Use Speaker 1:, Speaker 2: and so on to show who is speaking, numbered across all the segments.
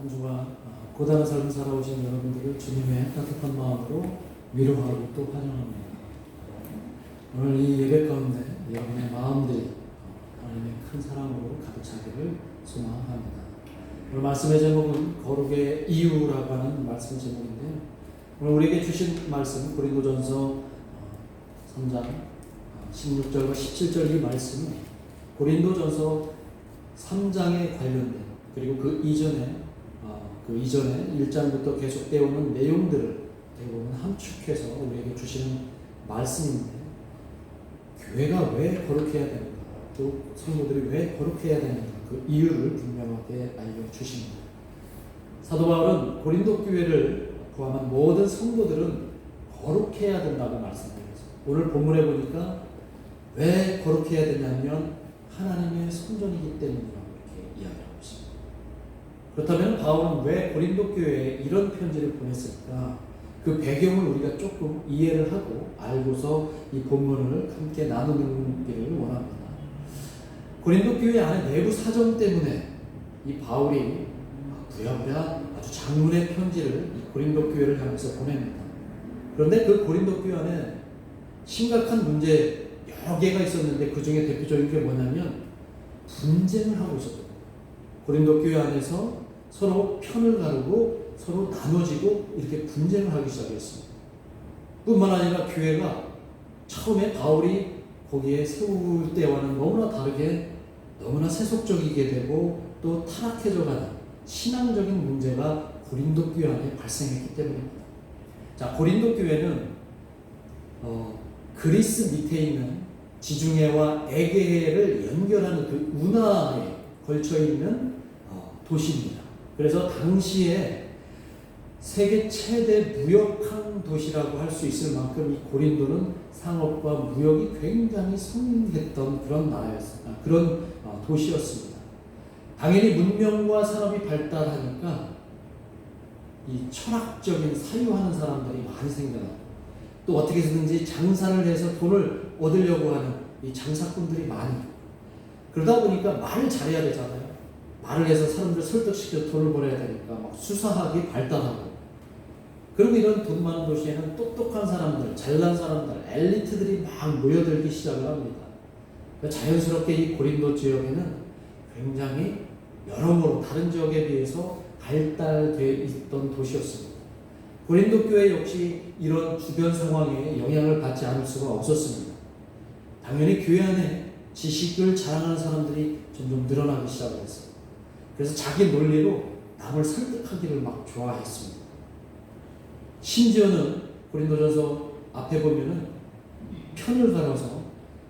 Speaker 1: 한 주간 고단한 삶을 살아오신 여러분들을 주님의 따뜻한 마음으로 위로하고 또 환영합니다. 오늘 이 예배 가운데 여러분의 마음들이 하나님의 큰 사랑으로 가득 차기를 소망합니다. 오늘 말씀의 제목은 거룩의 이유라고 하는 말씀 제목인데요. 오늘 우리에게 주신 말씀 고린도전서 3장 16절과 17절 이 말씀은 고린도전서 3장에 관련된 그리고 그 이전에 1장부터 계속되어 오는 내용들을 대부분 함축해서 우리에게 주시는 말씀인데, 교회가 왜 거룩해야 되는가, 또 성도들이 왜 거룩해야 되는가, 그 이유를 분명하게 알려주십니다. 사도 바울은 고린도 교회를 포함한 모든 성도들은 거룩해야 된다고 말씀드렸어요. 오늘 본문에 보니까 왜 거룩해야 되냐면 하나님의 성전이기 때문이라고 이렇게 이야기하고 있습니다. 그렇다면 바울은 왜 고린도 교회에 이런 편지를 보냈을까? 그 배경을 우리가 조금 이해를 하고 알고서 이 본문을 함께 나누기를 원합니다. 고린도 교회 안에 내부 사정 때문에 이 바울이 부랴부랴 아주 장문의 편지를 이 고린도 교회를 향해서 보냅니다. 그런데 그 고린도 교회 안에 심각한 문제 여러 개가 있었는데 그 중에 대표적인 게 뭐냐면 분쟁을 하고 있었던 거예요. 고린도 교회 안에서 서로 편을 가르고 서로 나눠지고 이렇게 분쟁을 하기 시작했습니다. 뿐만 아니라 교회가 처음에 바울이 거기에 세울 때와는 너무나 다르게 너무나 세속적이게 되고 또 타락해져 가는 신앙적인 문제가 고린도 교회 안에 발생했기 때문입니다. 자, 고린도 교회는 그리스 밑에 있는 지중해와 에게해를 연결하는 그 운하에 걸쳐 있는 도시입니다. 그래서 당시에 세계 최대 무역항 도시라고 할 수 있을 만큼 이 고린도는 상업과 무역이 굉장히 성행했던 그런 나라였습니다. 그런 도시였습니다. 당연히 문명과 산업이 발달하니까 이 철학적인 사유하는 사람들이 많이 생겨나고 또 어떻게 해서든지 장사를 해서 돈을 얻으려고 하는 이 장사꾼들이 많이, 그러다 보니까 말을 잘해야 되잖아요. 말을 해서 사람들을 설득시켜 돈을 벌어야 되니까 막 수사하기 발달하고, 그리고 이런 돈 많은 도시에는 똑똑한 사람들, 잘난 사람들, 엘리트들이 막 모여들기 시작을 합니다. 자연스럽게 이 고린도 지역에는 굉장히 여러모로 다른 지역에 비해서 발달되어 있던 도시였습니다. 고린도 교회 역시 이런 주변 상황에 영향을 받지 않을 수가 없었습니다. 당연히 교회 안에 지식을 자랑하는 사람들이 점점 늘어나기 시작을 했어요. 그래서 자기 논리로 남을 설득하기를 막 좋아했습니다. 심지어는 고린도전서 앞에 보면은 편을 갈아서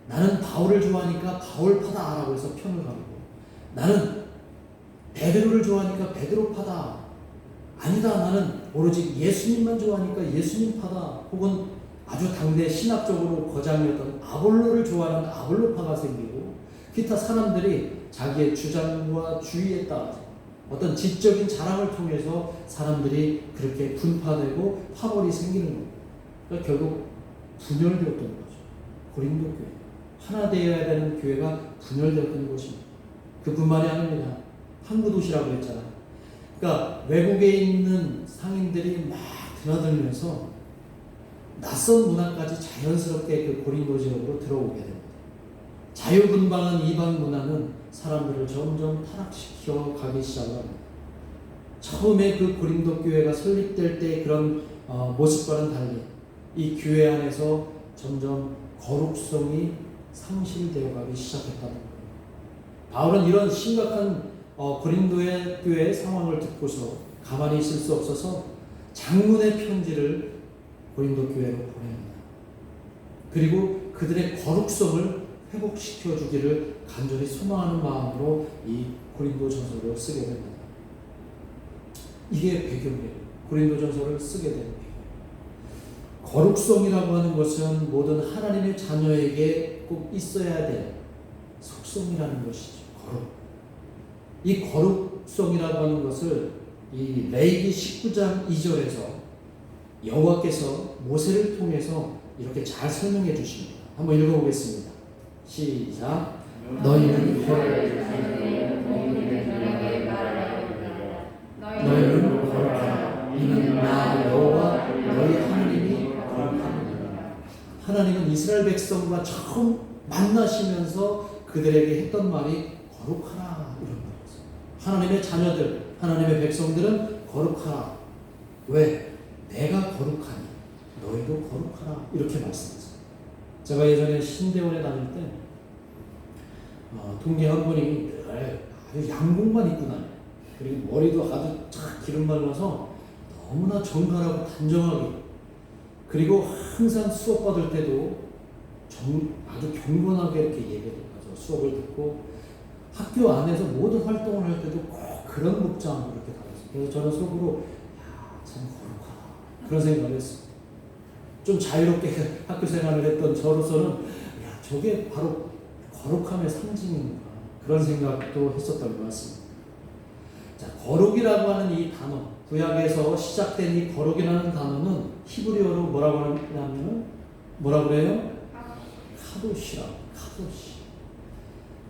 Speaker 1: 나는 바울을 좋아하니까 바울파다라고 해서 편을 가르고, 나는 베드로를 좋아하니까 베드로파다, 아니다 나는 오로지 예수님만 좋아하니까 예수님파다, 혹은 아주 당대 신학적으로 거장이었던 아볼로를 좋아하는 아볼로파가 생기고, 기타 사람들이 자기의 주장과 주의에 따라서 어떤 지적인 자랑을 통해서 사람들이 그렇게 분파되고 파벌이 생기는 겁니다. 그러니까 결국 분열되었던 거죠. 고린도 교회, 하나 되어야 되는 교회가 분열되었던 것입니다. 그뿐만이 아닙니다. 항구 도시라고 했잖아요. 그러니까 외국에 있는 상인들이 막 드나들면서 낯선 문화까지 자연스럽게 그 고린도 지역으로 들어오게 됩니다. 자유분방한 이방 문화는 사람들을 점점 타락시켜 가기 시작합니다. 처음에 그 고린도 교회가 설립될 때 그런 모습과는 달리 이 교회 안에서 점점 거룩성이 상실되어 가기 시작했다는 거예요. 바울은 이런 심각한 고린도의 교회의 상황을 듣고서 가만히 있을 수 없어서 장문의 편지를 고린도 교회로 보냅니다. 그리고 그들의 거룩성을 회복시켜 주기를 간절히 소망하는 마음으로 이 고린도 전서를 쓰게 됩니다. 이게 배경이에요. 고린도 전서를 쓰게 된 배경. 거룩성이라고 하는 것은 모든 하나님의 자녀에게 꼭 있어야 될 속성이라는 것이죠. 거룩. 이 거룩성이라고 하는 것을 이 레위기 19장 2절에서 여호와께서 모세를 통해서 이렇게 잘 설명해 주십니다. 한번 읽어보겠습니다. 시작. 너희는 하나님은 이스라엘 백성과 처음 만나시면서 그들에게 했던 말이 거룩하라 이런 말이었어요. 하나님의 자녀들, 하나님의 백성들은 거룩하라. 왜? 내가 거룩하니 너희도 거룩하라 이렇게 말씀했어요. 제가 예전에 신대원에 다닐 때 동기 한 분이 아주 양복만 입고 다녀요. 그리고 머리도 아주 착 기름 발라서 너무나 정갈하고 단정하게, 그리고 항상 수업 받을 때도 아주 경건하게 이렇게 얘기를 해서 수업을 듣고, 학교 안에서 모든 활동을 할 때도 꼭 그런 복장으로 이렇게 다녔어요. 그래서 저는 속으로 참 거룩하다 그런 생각을 했어요. 좀 자유롭게 학교 생활을 했던 저로서는 저게 바로 거룩함의 상징인가 그런 생각도 했었던 것 같습니다. 자, 거룩이라고 하는 이 단어, 구약에서 시작된 이 거룩이라는 단어는 히브리어로 뭐라고 하냐면 뭐라고 그래요? 카도시라고. 카도시.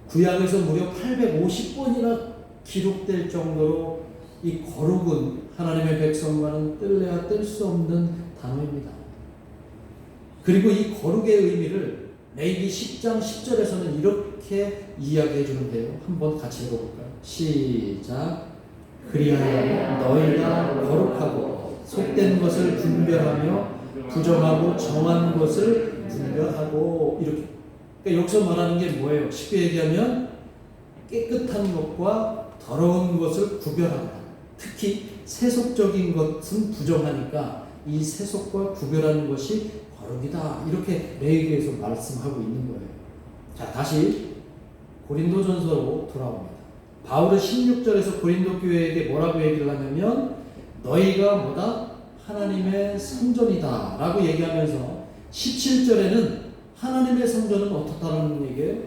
Speaker 1: 구약에서 무려 850번이나 기록될 정도로 이 거룩은 하나님의 백성과는 뗄래야 뗄 수 없는 단어입니다. 그리고 이 거룩의 의미를 레위기 10장 10절에서는 이렇게 이야기해 주는데요. 한번 같이 읽어볼까요? 시작. 그리하여 너희가 거룩하고 속된 것을 분별하며 부정하고 정한 것을 분별하고, 이렇게. 그러니까 여기서 말하는 게 뭐예요? 쉽게 얘기하면 깨끗한 것과 더러운 것을 구별한다. 특히 세속적인 것은 부정하니까 이 세속과 구별하는 것이 거룩이다. 이렇게 레위기에서 말씀하고 있는 거예요. 자, 다시 고린도전서로 돌아옵니다. 바울은 16절에서 고린도 교회에게 뭐라고 얘기를 하냐면 너희가 뭐다? 하나님의 성전이다 라고 얘기하면서 17절에는 하나님의 성전은 어떻다는 얘기예요?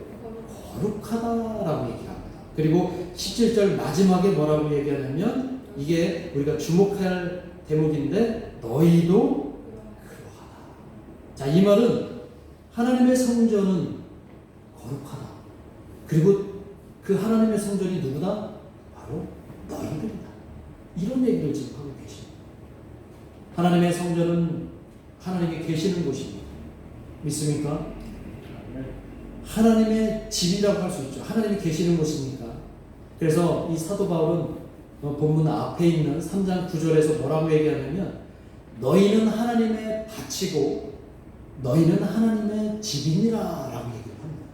Speaker 1: 거룩하다라고 얘기합니다. 그리고 17절 마지막에 뭐라고 얘기하냐면 이게 우리가 주목할 대목인데 너희도 그러하다. 자, 이 말은 하나님의 성전은 거룩하다. 그리고 그 하나님의 성전이 누구다? 바로 너희들이다. 이런 얘기를 지금 하고 계십니다. 하나님의 성전은 하나님이 계시는 곳입니다. 믿습니까? 하나님의 집이라고 할 수 있죠. 하나님이 계시는 곳이니까. 그래서 이 사도 바울은 본문 앞에 있는 3장 9절에서 뭐라고 얘기하냐면 너희는 하나님의 밭이고 너희는 하나님의 집이니라 라고 얘기를 합니다.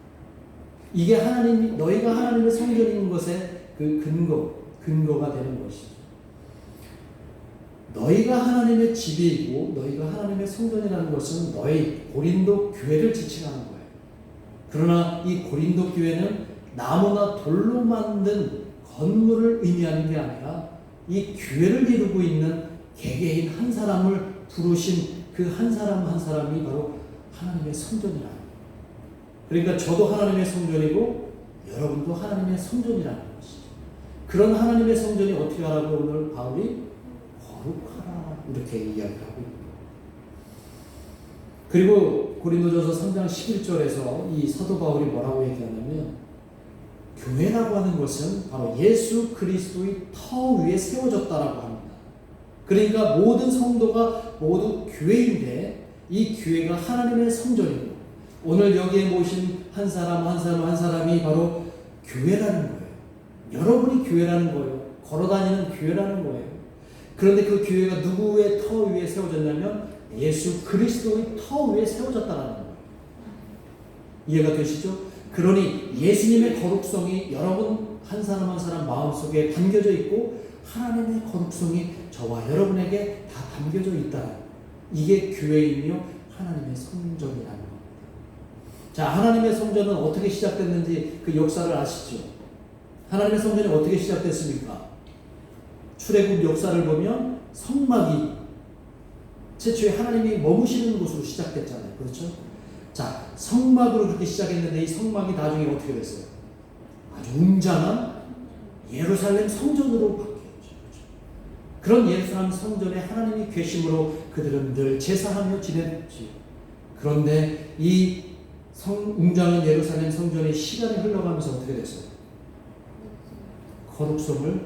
Speaker 1: 이게 너희가 하나님의 성전인 것의 그 근거가 되는 것이죠. 너희가 하나님의 집이고 너희가 하나님의 성전이라는 것은 너희 고린도 교회를 지칭하는 거예요. 그러나 이 고린도 교회는 나무나 돌로 만든 건물을 의미하는 게 아니라 이 교회를 이루고 있는 개개인 한 사람을 부르신 그 한 사람 한 사람이 바로 하나님의 성전이라는 거예요. 그러니까 저도 하나님의 성전이고 여러분도 하나님의 성전이라는 것이죠. 그런 하나님의 성전이 어떻게 하라고 오늘 바울이 거룩하라 이렇게 이야기하고 있습니다. 그리고 고린도전서 3장 11절에서 이 사도 바울이 뭐라고 얘기하냐면 교회라고 하는 것은 바로 예수 그리스도의 터 위에 세워졌다라고 합니다. 그러니까 모든 성도가 모두 교회인데 이 교회가 하나님의 성전이고 오늘 여기에 모신 한 사람 한 사람 한 사람이 바로 교회라는 거예요. 여러분이 교회라는 거예요. 걸어다니는 교회라는 거예요. 그런데 그 교회가 누구의 터 위에 세워졌냐면 예수 그리스도의 터 위에 세워졌다라는 거예요. 이해가 되시죠? 그러니 예수님의 거룩성이 여러분 한 사람 한 사람 마음속에 담겨져 있고 하나님의 거룩성이 저와 여러분에게 다 담겨져 있다는 거예요. 이게 교회이며 하나님의 성전이라는 겁니다. 자, 하나님의 성전은 어떻게 시작됐는지 그 역사를 아시죠? 하나님의 성전이 어떻게 시작됐습니까? 출애굽 역사를 보면 성막이 최초에 하나님이 머무시는 곳으로 시작됐잖아요. 그렇죠? 자, 성막으로 그렇게 시작했는데 이 성막이 나중에 어떻게 됐어요? 아주 웅장한 예루살렘 성전으로 바뀌었죠. 그런 예루살렘 성전에 하나님이 계심으로 그들은 늘 제사하며 지냈지. 그런데 이 웅장한 예루살렘 성전의 시간이 흘러가면서 어떻게 됐어요? 거룩성을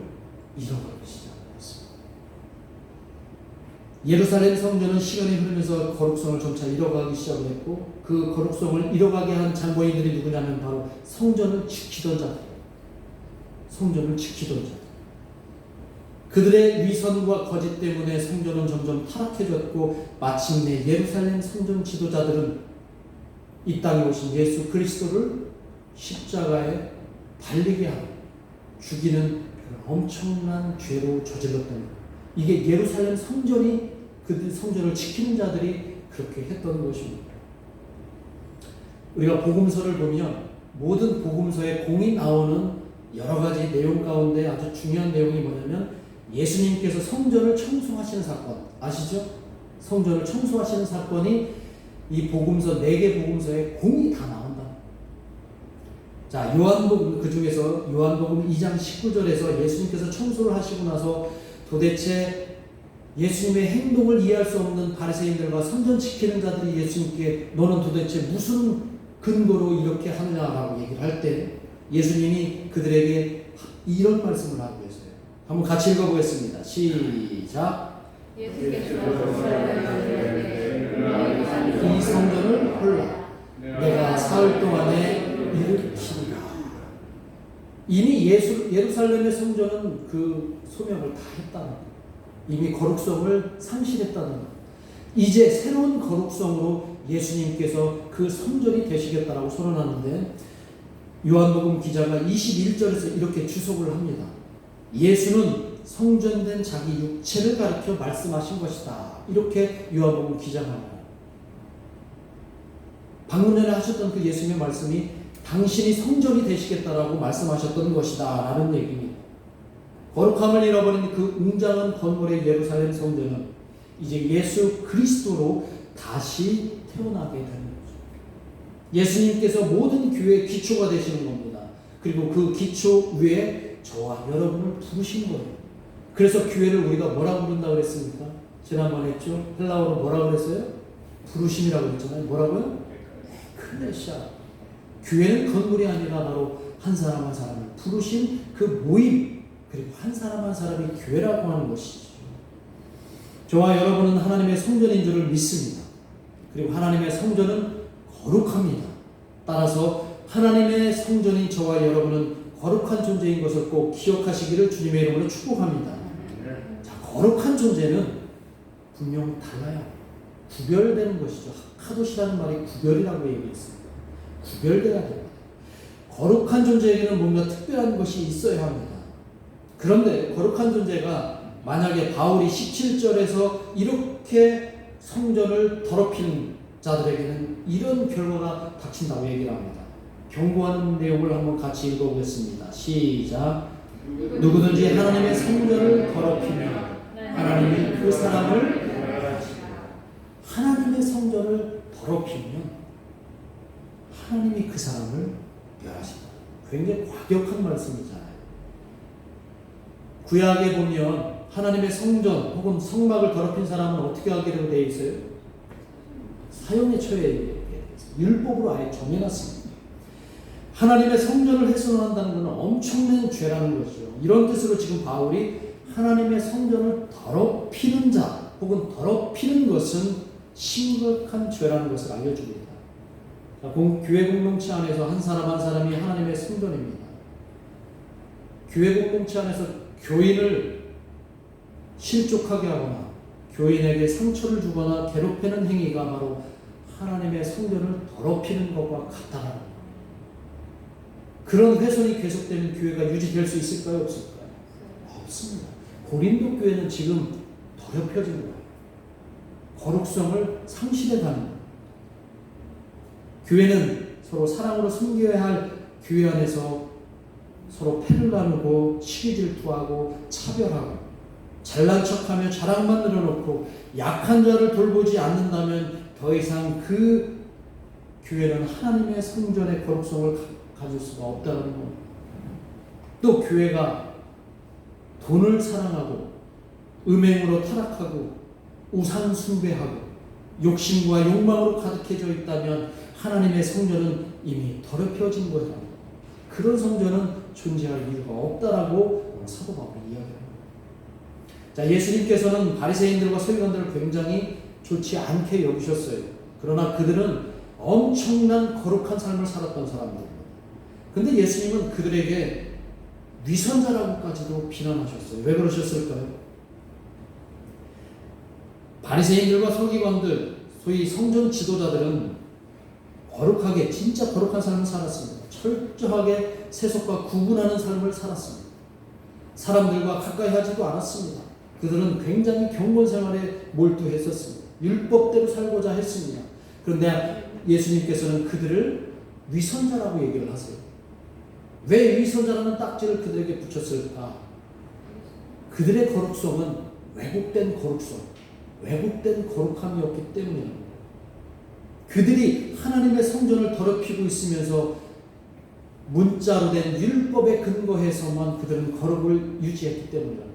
Speaker 1: 잃어버리기 시작했습니다. 예루살렘 성전은 시간이 흐르면서 거룩성을 점차 잃어가기 시작을 했고, 그 거룩성을 잃어가게 한 장본인들이 누구냐면 바로 성전을 지키던 자들. 성전을 지키던 자들. 그들의 위선과 거짓 때문에 성전은 점점 타락해졌고, 마침내 예루살렘 성전 지도자들은 이 땅에 오신 예수 그리스도를 십자가에 달리게 하고 죽이는 엄청난 죄로 저질렀던 것. 이게 예루살렘 성전이, 그 성전을 지키는 자들이 그렇게 했던 것입니다. 우리가 복음서를 보면 모든 복음서에 공이 나오는 여러 가지 내용 가운데 아주 중요한 내용이 뭐냐면, 예수님께서 성전을 청소하시는 사건 아시죠? 성전을 청소하시는 사건이 이 복음서 4개 복음서에 공이 다 나온다. 자, 요한복음, 그 중에서 요한복음 2장 19절에서 예수님께서 청소를 하시고 나서 도대체 예수님의 행동을 이해할 수 없는 바리새인들과 성전 지키는 자들이 예수님께 너는 도대체 무슨 근거로 이렇게 하느냐라고 얘기를 할 때 예수님이 그들에게 이런 말씀을 하고 계세요. 한번 같이 읽어보겠습니다. 시작. 이 성전을 홀라 내가 사흘 동안에 일으키리라. 이미 예루살렘의 성전은 그 소명을 다 했다는 것. 이미 거룩성을 상실했다는 것. 이제 새로운 거룩성으로 예수님께서 그 성전이 되시겠다라고 선언하는데, 요한복음 기자가 21절에서 이렇게 주석을 합니다. 예수는 성전된 자기 육체를 가리켜 말씀하신 것이다. 이렇게 요한복음 기자가 합니다. 방금 전에 하셨던 그 예수님의 말씀이 당신이 성전이 되시겠다라고 말씀하셨던 것이다 라는 얘기입니다. 거룩함을 잃어버린 그 웅장한 건물의 예루살렘 성전은 이제 예수 그리스도로 다시 태어나게 되는 거죠. 예수님께서 모든 교회의 기초가 되시는 겁니다. 그리고 그 기초 위에 저와 여러분을 부르신 거예요. 그래서 교회를 우리가 뭐라고 부른다고 그랬습니까? 지난번에 했죠? 헬라어로 뭐라고 그랬어요? 부르심이라고 했잖아요. 뭐라고요? 크레시아. 교회는 건물이 아니라 바로 한 사람 한 사람을 부르신 그 모임, 그리고 한 사람 한 사람이 교회라고 하는 것이죠. 저와 여러분은 하나님의 성전인 줄을 믿습니다. 그리고 하나님의 성전은 거룩합니다. 따라서 하나님의 성전인 저와 여러분은 거룩한 존재인 것을 꼭 기억하시기를 주님의 이름으로 축복합니다. 자, 거룩한 존재는 분명 달라요. 구별되는 것이죠. 카도시라는 말이 구별이라고 얘기했습니다. 구별돼야 됩니다. 거룩한 존재에게는 뭔가 특별한 것이 있어야 합니다. 그런데 거룩한 존재가 만약에 바울이 17절에서 이렇게 성전을 더럽히는 자들에게는 이런 결과가 닥친다고 얘기를 합니다. 경고하는 내용을 한번 같이 읽어보겠습니다. 시작. 누구든지 하나님의 성전을 더럽히면 하나님이 그 사람을 하나님의 성전을 더럽히면 하나님이 그 사람을 멸하신다. 굉장히 과격한 말씀이잖아요. 구약에 보면 하나님의 성전 혹은 성막을 더럽힌 사람은 어떻게 하기로 되어 있어요? 사형에 처해야 돼요. 율법으로 아예 정해놨습니다. 하나님의 성전을 훼손한다는 것은 엄청난 죄라는 것이죠. 이런 뜻으로 지금 바울이 하나님의 성전을 더럽히는 자 혹은 더럽히는 것은 심각한 죄라는 것을 알려줍니다. 교회 공동체 안에서 한 사람 한 사람이 하나님의 성전입니다. 교회 공동체 안에서 교인을 실족하게 하거나 교인에게 상처를 주거나 괴롭히는 행위가 바로 하나님의 성전을 더럽히는 것과 같다는 겁니다. 그런 훼손이 계속되면 교회가 유지될 수 있을까요? 없을까요? 없습니다. 고린도 교회는 지금 더럽혀진 거예요. 거룩성을 상실해가는 거예요. 교회는 서로 사랑으로 섬겨야 할 교회 안에서 서로 패를 나누고 시기 질투하고 차별하고 잘난 척하며 자랑만 늘어놓고 약한 자를 돌보지 않는다면 더 이상 그 교회는 하나님의 성전의 거룩성을 가질 수가 없다는 겁니다. 또 교회가 돈을 사랑하고 음행으로 타락하고 우상 숭배하고 욕심과 욕망으로 가득해져 있다면 하나님의 성전은 이미 더럽혀진 것입니다. 그런 성전은 존재할 이유가 없다라고 사도 바울이 이야기합니다. 자, 예수님께서는 바리새인들과 서기관들을 굉장히 좋지 않게 여기셨어요. 그러나 그들은 엄청난 거룩한 삶을 살았던 사람들입니다. 근데 예수님은 그들에게 위선자라고까지도 비난하셨어요. 왜 그러셨을까요? 바리새인들과 서기관들, 소위 성전 지도자들은 거룩하게, 진짜 거룩한 삶을 살았습니다. 철저하게 세속과 구분하는 삶을 살았습니다. 사람들과 가까이 하지도 않았습니다. 그들은 굉장히 경건 생활에 몰두했었습니다. 율법대로 살고자 했습니다. 그런데 예수님께서는 그들을 위선자라고 얘기를 하세요. 왜 위선자라는 딱지를 그들에게 붙였을까? 그들의 거룩성은 왜곡된 거룩성, 왜곡된 거룩함이었기 때문입니다. 그들이 하나님의 성전을 더럽히고 있으면서 문자로 된 율법에 근거해서만 그들은 거룩을 유지했기 때문입니다.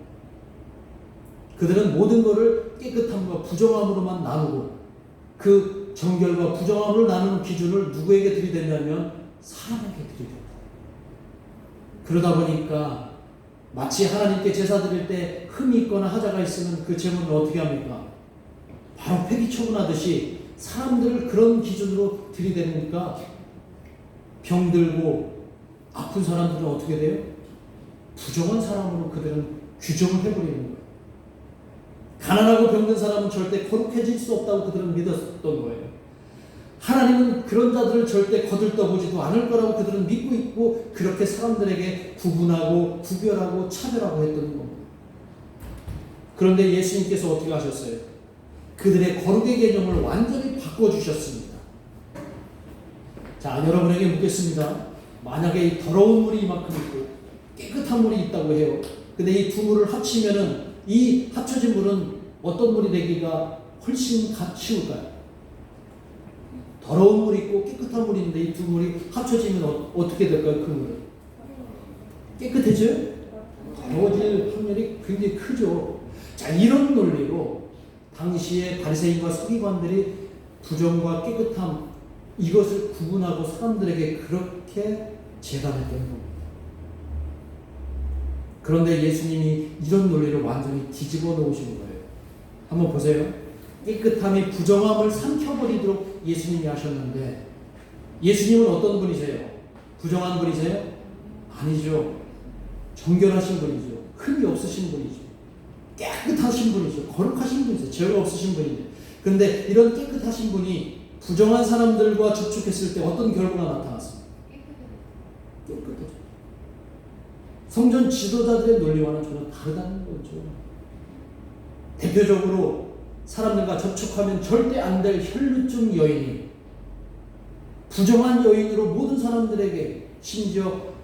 Speaker 1: 그들은 모든 것을 깨끗함과 부정함으로만 나누고 그 정결과 부정함을 나누는 기준을 누구에게 들이댔냐면 사람에게 들이댔다. 그러다 보니까 마치 하나님께 제사 드릴 때 흠이 있거나 하자가 있으면 그 제물을 어떻게 합니까? 바로 폐기 처분하듯이 사람들을 그런 기준으로 들이대니까 병들고 아픈 사람들은 어떻게 돼요? 부정한 사람으로 그들은 규정을 해버리는 거예요. 가난하고 병든 사람은 절대 거룩해질 수 없다고 그들은 믿었던 거예요. 하나님은 그런 자들을 절대 거들떠보지도 않을 거라고 그들은 믿고 있고 그렇게 사람들에게 구분하고 구별하고 차별하고 했던 겁니다. 그런데 예수님께서 어떻게 하셨어요? 그들의 거룩의 개념을 완전히 바꿔주셨습니다. 자, 여러분에게 묻겠습니다. 만약에 이 더러운 물이 이만큼 있고 깨끗한 물이 있다고 해요. 근데 이 두 물을 합치면은 이 합쳐진 물은 어떤 물이 되기가 훨씬 쉬울까요? 더러운 물이 있고 깨끗한 물이 있는데 이 두 물이 합쳐지면 어떻게 될까요? 그 물은 깨끗해져요? 더러워질 확률이 굉장히 크죠. 자, 이런 논리로 당시에 바리새인과 서기관들이 부정과 깨끗함 이것을 구분하고 사람들에게 그렇게 제단했던 겁니다. 그런데 예수님이 이런 논리를 완전히 뒤집어 놓으신 거예요. 한번 보세요. 깨끗함이 부정함을 삼켜버리도록 예수님이 하셨는데 예수님은 어떤 분이세요? 부정한 분이세요? 아니죠. 정결하신 분이죠. 흠이 없으신 분이죠. 깨끗하신 분이죠. 거룩하신 분이죠. 죄가 없으신 분인데. 그런데 이런 깨끗하신 분이 부정한 사람들과 접촉했을 때 어떤 결과가 나타났습니까? 깨끗하죠. 성전 지도자들의 논리와는 전혀 다르다는 거죠. 대표적으로 사람들과 접촉하면 절대 안 될 혈루증 여인이 부정한 여인으로 모든 사람들에게 심지어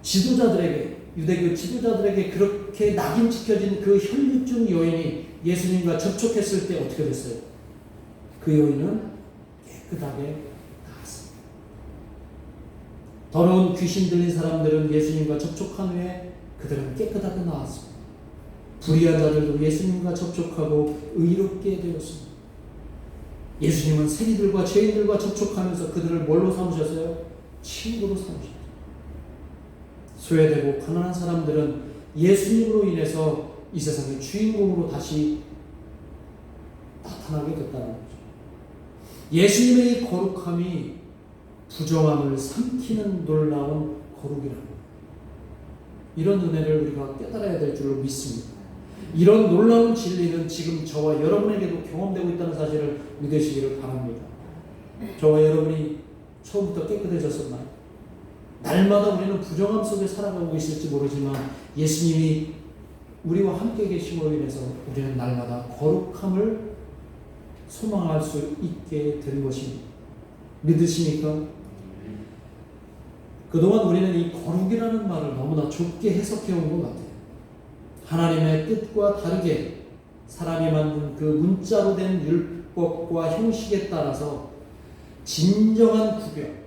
Speaker 1: 지도자들에게 유대교 지도자들에게 그렇게 낙인 찍혀진 그 혈루증 여인이 예수님과 접촉했을 때 어떻게 됐어요? 그 여인은 깨끗하게 나았습니다. 더러운 귀신 들린 사람들은 예수님과 접촉한 후에 그들은 깨끗하게 나았습니다. 불의한 자들도 예수님과 접촉하고 의롭게 되었습니다. 예수님은 세리들과 죄인들과 접촉하면서 그들을 뭘로 삼으셨어요? 친구로 삼으셨어요. 소외되고 가난한 사람들은 예수님으로 인해서 이 세상의 주인공으로 다시 나타나게 됐다는 거죠. 예수님의 이 거룩함이 부정함을 삼키는 놀라운 거룩이라는 거예요. 이런 은혜를 우리가 깨달아야 될 줄로 믿습니다. 이런 놀라운 진리는 지금 저와 여러분에게도 경험되고 있다는 사실을 믿으시기를 바랍니다. 저와 여러분이 처음부터 깨끗해졌었나요? 날마다 우리는 부정함 속에 살아가고 있을지 모르지만 예수님이 우리와 함께 계심으로 인해서 우리는 날마다 거룩함을 소망할 수 있게 된 것입니다. 믿으십니까? 그동안 우리는 이 거룩이라는 말을 너무나 좁게 해석해온 것 같아요. 하나님의 뜻과 다르게 사람이 만든 그 문자로 된 율법과 형식에 따라서 진정한 구별,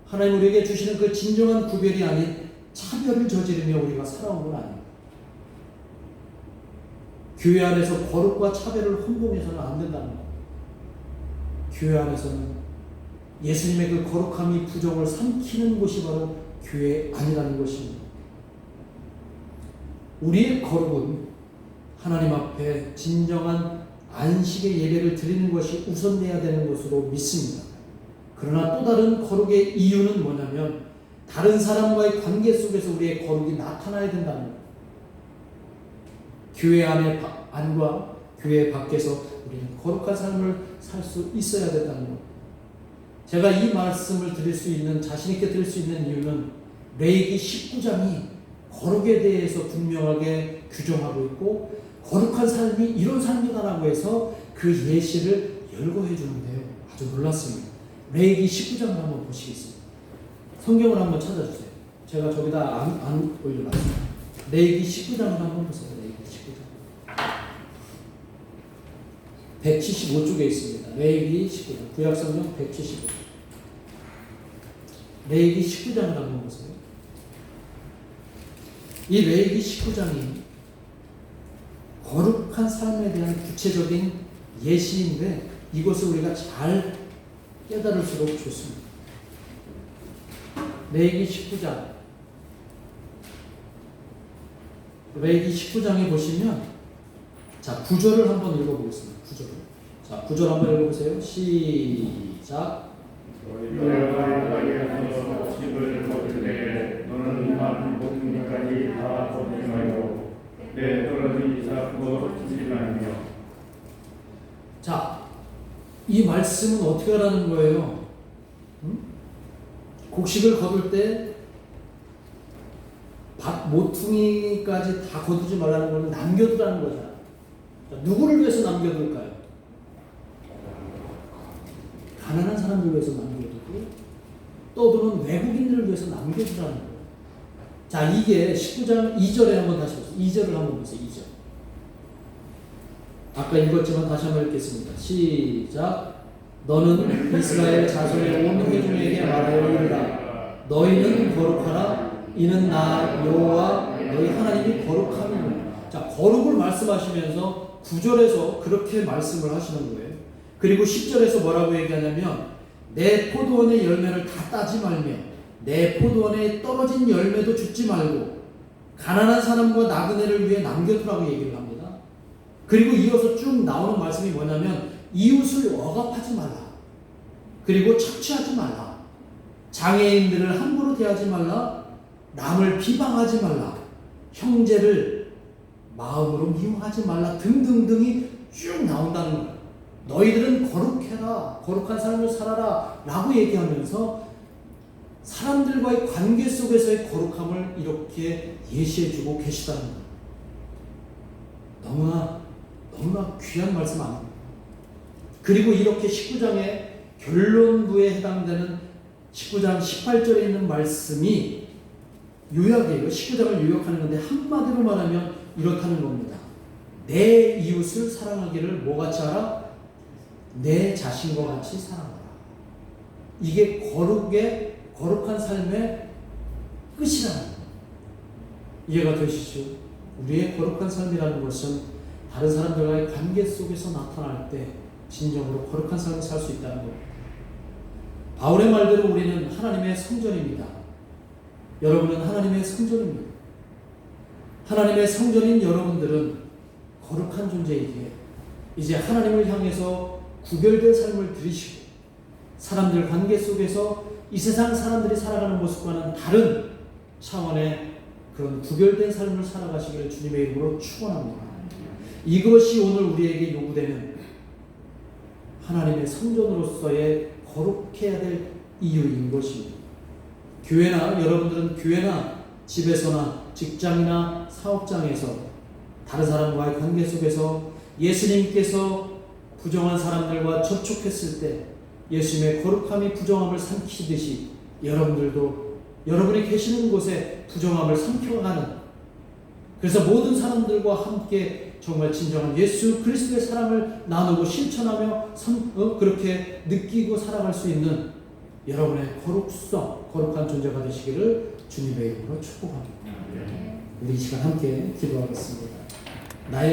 Speaker 1: 하나님 우리에게 주시는 그 진정한 구별이 아닌 차별을 저지르며 우리가 살아온 건 아닙니다. 교회 안에서 거룩과 차별을 혼동해서는 안 된다는 겁니다. 교회 안에서는 예수님의 그 거룩함이 부정을 삼키는 곳이 바로 교회 아니라는 것입니다. 우리의 거룩은 하나님 앞에 진정한 안식의 예배를 드리는 것이 우선돼야 되는 것으로 믿습니다. 그러나 또 다른 거룩의 이유는 뭐냐면 다른 사람과의 관계 속에서 우리의 거룩이 나타나야 된다는 것. 교회 안과 교회 밖에서 우리는 거룩한 삶을 살 수 있어야 된다는 것. 제가 이 말씀을 드릴 수 있는, 자신 있게 드릴 수 있는 이유는 레위기 19장이 거룩에 대해서 분명하게 규정하고 있고 거룩한 삶이 이런 삶이다라고 해서 그 예시를 열거해 주는데요. 아주 놀랐습니다. 레위기 19장을 한번 보시겠습니다. 성경을 한번 찾아주세요. 제가 저기다 안 올려놨습니다. 레위기 19장을 한번 보세요. 레위기 19장. 175쪽에 있습니다. 레위기 19장. 구약성경 175쪽. 레위기 19장을 한번 보세요. 이 레위기 19장이 거룩한 삶에 대한 구체적인 예시인데 이것을 우리가 잘 깨달을수록 좋습니다. 레위기 19장. 레위기 19장에 보시면 자, 9절을 한번 읽어보겠습니다. 9절을. 자, 9절 한번 읽어보세요. 시작.
Speaker 2: 너희가 집을 거두되 너는 한 목숨까지 다 거두지 말고 내 떨어진 이삭도 주지 말며.
Speaker 1: 자, 이 말씀은 어떻게 하라는 거예요? 곡식을 거둘 때 밭 모퉁이까지 다 거두지 말라는 것은 남겨두라는 거잖아. 자, 누구를 위해서 남겨둘까요? 가난한 사람들 위해서 남겨두고 떠도는 외국인들을 위해서 남겨두라는 거예요. 자, 이게 19장 2절에 한번 다시 보세요. 2절을 한번 보세요. 2절. 아까 읽었지만 다시 한번 읽겠습니다. 시작. 너는 이스라엘 자손의 온 회중에게 말하여 이르라. 너희는 거룩하라. 이는 나 여호와 너희 하나님이 거룩함이니라. 자, 거룩을 말씀하시면서 9절에서 그렇게 말씀을 하시는 거예요. 그리고 10절에서 뭐라고 얘기하냐면 내 포도원의 열매를 다 따지 말며 내 포도원에 떨어진 열매도 줍지 말고 가난한 사람과 나그네를 위해 남겨두라고 얘기를 합니다. 그리고 이어서 쭉 나오는 말씀이 뭐냐면 이웃을 억압하지 말라. 그리고 착취하지 말라. 장애인들을 함부로 대하지 말라. 남을 비방하지 말라. 형제를 마음으로 미워하지 말라. 등등등이 쭉 나온다는 거예요. 너희들은 거룩해라. 거룩한 삶을 살아라. 라고 얘기하면서 사람들과의 관계 속에서의 거룩함을 이렇게 예시해주고 계시다는 거예요. 너무나 귀한 말씀 아닙니까? 그리고 이렇게 19장의 결론부에 해당되는 19장 18절에 있는 말씀이 요약이에요. 19장을 요약하는 건데 한마디로 말하면 이렇다는 겁니다. 내 이웃을 사랑하기를 뭐같이 하라? 내 자신과 같이 사랑하라. 이게 거룩한 삶의 끝이라는 거예요. 이해가 되시죠? 우리의 거룩한 삶이라는 것은 다른 사람들과의 관계 속에서 나타날 때 진정으로 거룩한 삶을 살 수 있다는 겁니다. 바울의 말대로 우리는 하나님의 성전입니다. 여러분은 하나님의 성전입니다. 하나님의 성전인 여러분들은 거룩한 존재이기에 이제 하나님을 향해서 구별된 삶을 들이시고 사람들 관계 속에서 이 세상 사람들이 살아가는 모습과는 다른 차원의 그런 구별된 삶을 살아가시기를 주님의 이름으로 축원합니다. 이것이 오늘 우리에게 요구되는 하나님의 성전으로서의 거룩해야 될 이유인 것입니다. 여러분들은 교회나 집에서나 직장이나 사업장에서 다른 사람과의 관계 속에서 예수님께서 부정한 사람들과 접촉했을 때 예수님의 거룩함이 부정함을 삼키듯이 여러분들도 여러분이 계시는 곳에 부정함을 삼켜가는, 그래서 모든 사람들과 함께 정말 진정한 예수 그리스도의 사랑을 나누고 실천하며 그렇게 느끼고 살아갈 수 있는 여러분의 거룩한 존재가 되시기를 주님의 이름으로 축복합니다. 우리 이 시간 함께 기도하겠습니다. 나의